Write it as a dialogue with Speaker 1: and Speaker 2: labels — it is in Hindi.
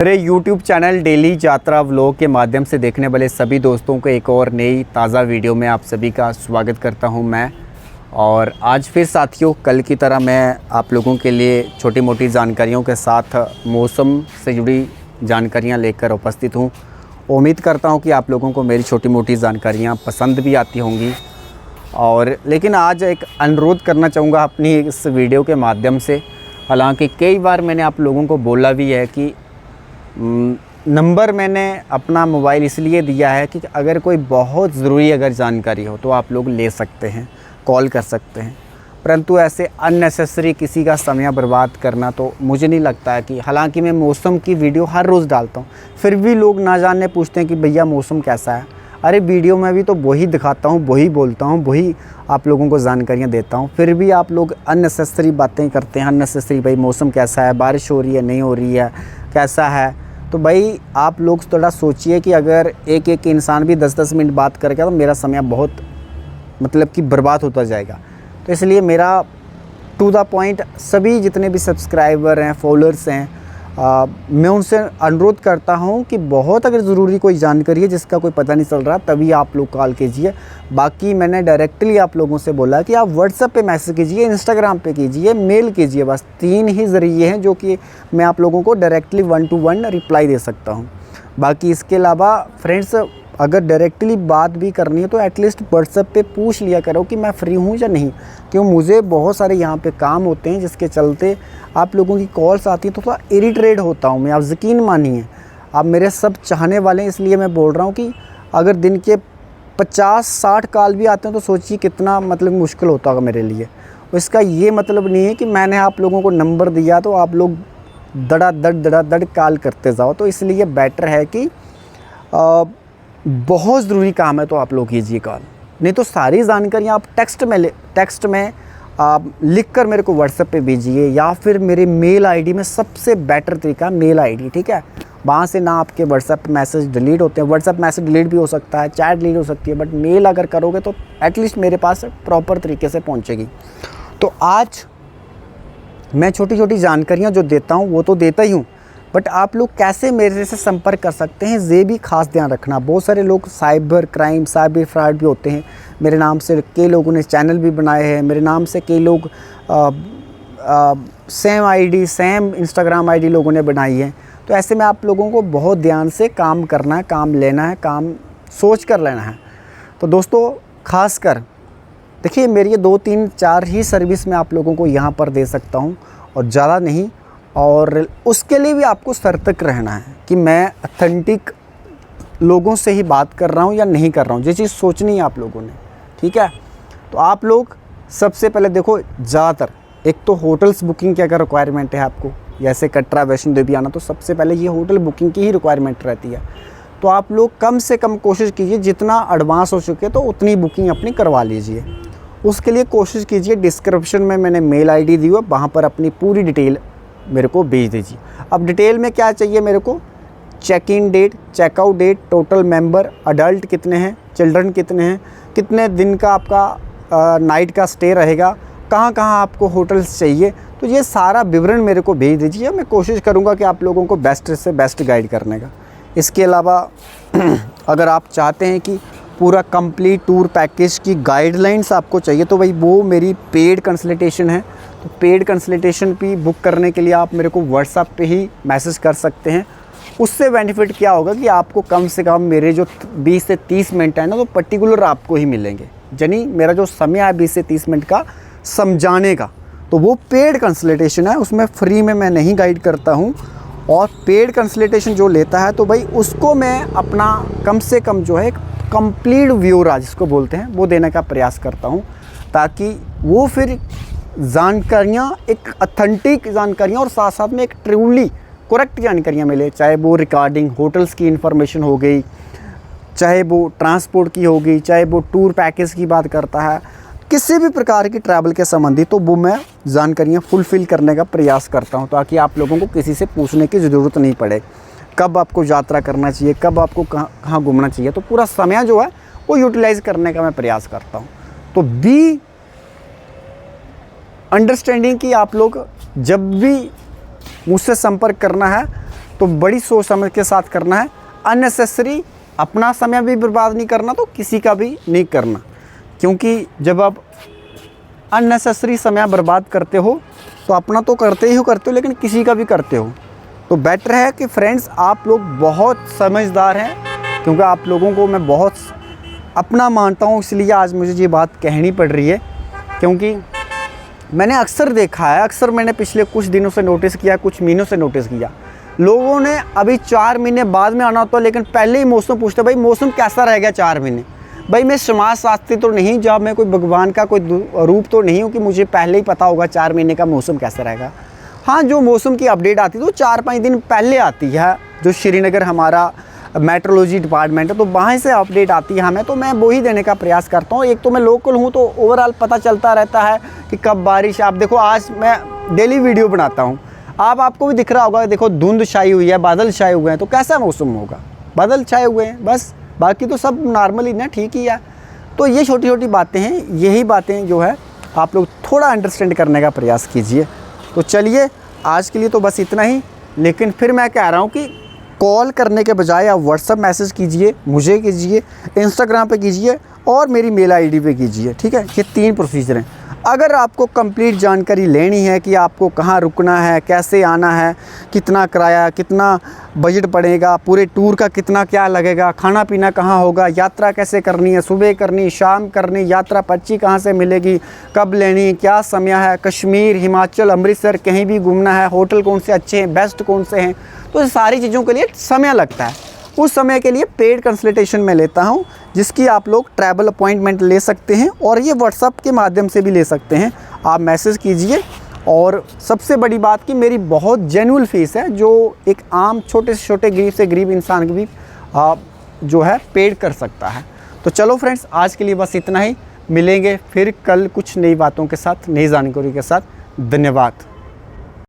Speaker 1: मेरे YouTube चैनल डेली यात्रा व्लॉग के माध्यम से देखने वाले सभी दोस्तों को एक और नई ताज़ा वीडियो में आप सभी का स्वागत करता हूं मैं। और आज फिर साथियों कल की तरह मैं आप लोगों के लिए छोटी मोटी जानकारियों के साथ मौसम से जुड़ी जानकारियां लेकर उपस्थित हूं। उम्मीद करता हूं कि आप लोगों को मेरी छोटी मोटी जानकारियां पसंद भी आती होंगी। और लेकिन आज एक अनुरोध करना चाहूँगा अपनी इस वीडियो के माध्यम से। हालांकि कई बार मैंने आप लोगों को बोला भी है कि नंबर मैंने अपना मोबाइल इसलिए दिया है कि अगर कोई बहुत ज़रूरी अगर जानकारी हो तो आप लोग ले सकते हैं, कॉल कर सकते हैं। परंतु ऐसे अननेसेसरी किसी का समय बर्बाद करना तो मुझे नहीं लगता है कि, हालांकि मैं मौसम की वीडियो हर रोज़ डालता हूँ, फिर भी लोग ना जानने पूछते हैं कि भैया मौसम कैसा है। अरे वीडियो में भी तो वही दिखाता हूँ, वही बोलता हूँ, वही आप लोगों को जानकारियाँ देता हूँ, फिर भी आप लोग अननेसेसरी बातें करते हैं। अननेसेसरी भाई मौसम कैसा है, बारिश हो रही है, नहीं हो रही है, कैसा है। तो भाई आप लोग थोड़ा सोचिए कि अगर एक एक इंसान भी 10-10 मिनट बात करेगा तो मेरा समय बहुत मतलब कि बर्बाद होता जाएगा। तो इसलिए मेरा टू द पॉइंट सभी जितने भी सब्सक्राइबर हैं, फॉलोअर्स हैं, मैं उनसे अनुरोध करता हूं कि बहुत अगर ज़रूरी कोई जानकारी है जिसका कोई पता नहीं चल रहा तभी आप लोग कॉल कीजिए। बाकी मैंने डायरेक्टली आप लोगों से बोला कि आप व्हाट्सएप पे मैसेज कीजिए, इंस्टाग्राम पे कीजिए, मेल कीजिए। बस 3 ही ज़रिए हैं जो कि मैं आप लोगों को डायरेक्टली 1-to-1 रिप्लाई दे सकता हूँ। बाकी इसके अलावा फ्रेंड्स अगर डायरेक्टली बात भी करनी है तो एटलीस्ट व्हाट्सएप पे पूछ लिया करो कि मैं फ्री हूँ या नहीं, क्यों मुझे बहुत सारे यहाँ पे काम होते हैं जिसके चलते आप लोगों की कॉल्स आती हैं तो थोड़ा इरिटेट होता हूँ मैं। आप यकीन मानिए, आप मेरे सब चाहने वाले हैं, इसलिए मैं बोल रहा हूँ कि अगर दिन के 50-60 कॉल भी आते हैं तो सोचिए कितना मतलब मुश्किल होता होगा मेरे लिए। इसका ये मतलब नहीं है कि मैंने आप लोगों को नंबर दिया तो आप लोग धड़ाधड़ कॉल करते जाओ। तो इसलिए बेटर है कि बहुत ज़रूरी काम है तो आप लोग कीजिए कॉल, नहीं तो सारी जानकारियाँ आप टेक्स्ट में आप लिख कर मेरे को व्हाट्सएप पे भेजिए, या फिर मेरे मेल आईडी में सबसे बेटर तरीका मेल आईडी, ठीक है। वहाँ से ना आपके व्हाट्सएप मैसेज डिलीट होते हैं, व्हाट्सएप मैसेज डिलीट भी हो सकता है, चैट डिलीट हो सकती है, बट मेल अगर करोगे तो एटलीस्ट मेरे पास प्रॉपर तरीके से पहुँचेगी। तो आज मैं छोटी छोटी जानकारियाँ जो देता हूँ वो तो देता ही हूँ, बट आप लोग कैसे मेरे से संपर्क कर सकते हैं ये भी खास ध्यान रखना। बहुत सारे लोग साइबर क्राइम, साइबर फ्रॉड भी होते हैं। मेरे नाम से कई लोगों ने चैनल भी बनाए हैं, मेरे नाम से कई लोग सेम इंस्टाग्राम आईडी लोगों ने बनाई है। तो ऐसे में आप लोगों को बहुत ध्यान से काम करना है, काम लेना है, काम सोच कर लेना है। तो दोस्तों खास कर देखिए, मेरी ये 2-3-4 ही सर्विस मैं आप लोगों को यहाँ पर दे सकता हूँ और ज़्यादा नहीं। और उसके लिए भी आपको सतर्क रहना है कि मैं ऑथेंटिक लोगों से ही बात कर रहा हूँ या नहीं कर रहा हूँ। ये चीज़ सोचनी है आप लोगों ने, ठीक है। तो आप लोग सबसे पहले देखो, ज़्यादातर एक तो होटल्स बुकिंग की अगर रिक्वायरमेंट है आपको, जैसे कटरा, वैष्णो देवी आना, तो सबसे पहले ये होटल बुकिंग की ही रिक्वायरमेंट रहती है। तो आप लोग कम से कम कोशिश कीजिए, जितना एडवांस हो चुके तो उतनी बुकिंग अपनी करवा लीजिए। उसके लिए कोशिश कीजिए, डिस्क्रिप्शन में मैंने मेल ID दी हुआ, वहाँ पर अपनी पूरी डिटेल मेरे को भेज दीजिए। अब डिटेल में क्या चाहिए मेरे को, check in date, checkout date, total member, adult कितने हैं, चिल्ड्रन कितने हैं, कितने दिन का आपका नाइट का स्टे रहेगा, कहाँ कहाँ आपको होटल्स चाहिए। तो ये सारा विवरण मेरे को भेज दीजिए, मैं कोशिश करूँगा कि आप लोगों को बेस्ट से बेस्ट गाइड करने का। इसके अलावा अगर आप चाहते हैं कि पूरा कंप्लीट टूर पैकेज की गाइडलाइंस आपको चाहिए तो भाई वो मेरी पेड कंसल्टेशन है। तो पेड कंसल्टेशन भी बुक करने के लिए आप मेरे को व्हाट्सएप पे ही मैसेज कर सकते हैं। उससे बेनिफिट क्या होगा कि आपको कम से कम मेरे जो 20 से 30 मिनट है ना, तो पर्टिकुलर आपको ही मिलेंगे। यानी मेरा जो समय है 20 से 30 मिनट का समझाने का, तो वो पेड कंसल्टेशन है, उसमें फ्री में मैं नहीं गाइड करता हूँ। और पेड कंसल्टेशन जो लेता है तो भाई उसको मैं अपना कम से कम जो है कंप्लीट व्यूरा जिसको बोलते हैं वो देने का प्रयास करता हूँ, ताकि वो फिर जानकारियाँ एक ऑथेंटिक जानकारियाँ और साथ साथ में एक ट्रूली करेक्ट जानकारियाँ मिले। चाहे वो रिगार्डिंग होटल्स की इन्फॉर्मेशन हो गई, चाहे वो ट्रांसपोर्ट की होगी, चाहे वो टूर पैकेज की बात करता है, किसी भी प्रकार की ट्रैवल के संबंधी, तो वो मैं जानकारियाँ फुलफ़िल करने का प्रयास करता हूँ, ताकि आप लोगों को किसी से पूछने की ज़रूरत नहीं पड़े। कब आपको यात्रा करना चाहिए, कब आपको कहाँ घूमना चाहिए, तो पूरा समय जो है वो यूटिलाइज़ करने का मैं प्रयास करता हूँ। तो बी अंडरस्टैंडिंग कि आप लोग जब भी मुझसे संपर्क करना है तो बड़ी सोच समझ के साथ करना है। अननेसेसरी अपना समय भी बर्बाद नहीं करना, तो किसी का भी नहीं करना, क्योंकि जब आप अननेसेसरी समय बर्बाद करते हो तो अपना तो करते ही करते हो, लेकिन किसी का भी करते हो। तो बेटर है कि फ्रेंड्स आप लोग बहुत समझदार हैं, क्योंकि आप लोगों को मैं बहुत अपना मानता हूँ, इसलिए आज मुझे ये बात कहनी पड़ रही है। क्योंकि मैंने अक्सर देखा है, अक्सर मैंने पिछले कुछ दिनों से नोटिस किया, कुछ महीनों से नोटिस किया, लोगों ने अभी 4 महीने बाद में आना होता है, लेकिन पहले ही मौसम पूछते, भाई मौसम कैसा रहेगा 4 महीने। भाई मैं समाज शास्त्री तो नहीं, जब मैं कोई भगवान का कोई रूप तो नहीं हूँ कि मुझे पहले ही पता होगा 4 महीने का मौसम कैसा रहेगा। हाँ, जो मौसम की अपडेट आती है तो 4-5 दिन पहले आती है, जो श्रीनगर हमारा मेट्रोलॉजी डिपार्टमेंट है, तो वहाँ से अपडेट आती है हमें, तो मैं वही देने का प्रयास करता हूँ। एक तो मैं लोकल हूँ तो ओवरऑल पता चलता रहता है कि कब बारिश। आप देखो, आज मैं डेली वीडियो बनाता हूँ, आपको भी दिख रहा होगा, देखो धुंध छाई हुई है, बादल छाए हुए हैं, तो कैसा मौसम होगा, बादल छाए हुए हैं बस, बाकी तो सब नॉर्मली ना, ठीक ही है। तो ये छोटी छोटी बातें हैं, यही बातें जो है आप लोग थोड़ा अंडरस्टैंड करने का प्रयास कीजिए। तो चलिए आज के लिए तो बस इतना ही, लेकिन फिर मैं कह रहा हूँ कि कॉल करने के बजाय आप व्हाट्सअप मैसेज कीजिए, मुझे कीजिए, इंस्टाग्राम पे कीजिए और मेरी मेल आईडी पे कीजिए, ठीक है। ये 3 प्रोसीजर हैं। अगर आपको कंप्लीट जानकारी लेनी है कि आपको कहाँ रुकना है, कैसे आना है, कितना किराया, कितना बजट पड़ेगा, पूरे टूर का कितना क्या लगेगा, खाना पीना कहाँ होगा, यात्रा कैसे करनी है, सुबह करनी, शाम करनी, यात्रा पर्ची कहाँ से मिलेगी, कब लेनी, क्या समय है, कश्मीर, हिमाचल, अमृतसर कहीं भी घूमना है, होटल कौन से अच्छे हैं, बेस्ट कौन से हैं, तो सारी चीज़ों के लिए समय लगता है। उस समय के लिए पेड कंसल्टेशन मैं लेता हूं, जिसकी आप लोग ट्रैवल अपॉइंटमेंट ले सकते हैं और ये व्हाट्सअप के माध्यम से भी ले सकते हैं। आप मैसेज कीजिए। और सबसे बड़ी बात कि मेरी बहुत जेन्युइन फीस है, जो एक आम छोटे से छोटे गरीब से गरीब इंसान भी जो है पेड कर सकता है। तो चलो फ्रेंड्स, आज के लिए बस इतना ही। मिलेंगे फिर कल कुछ नई बातों के साथ, नई जानकारी के साथ। धन्यवाद।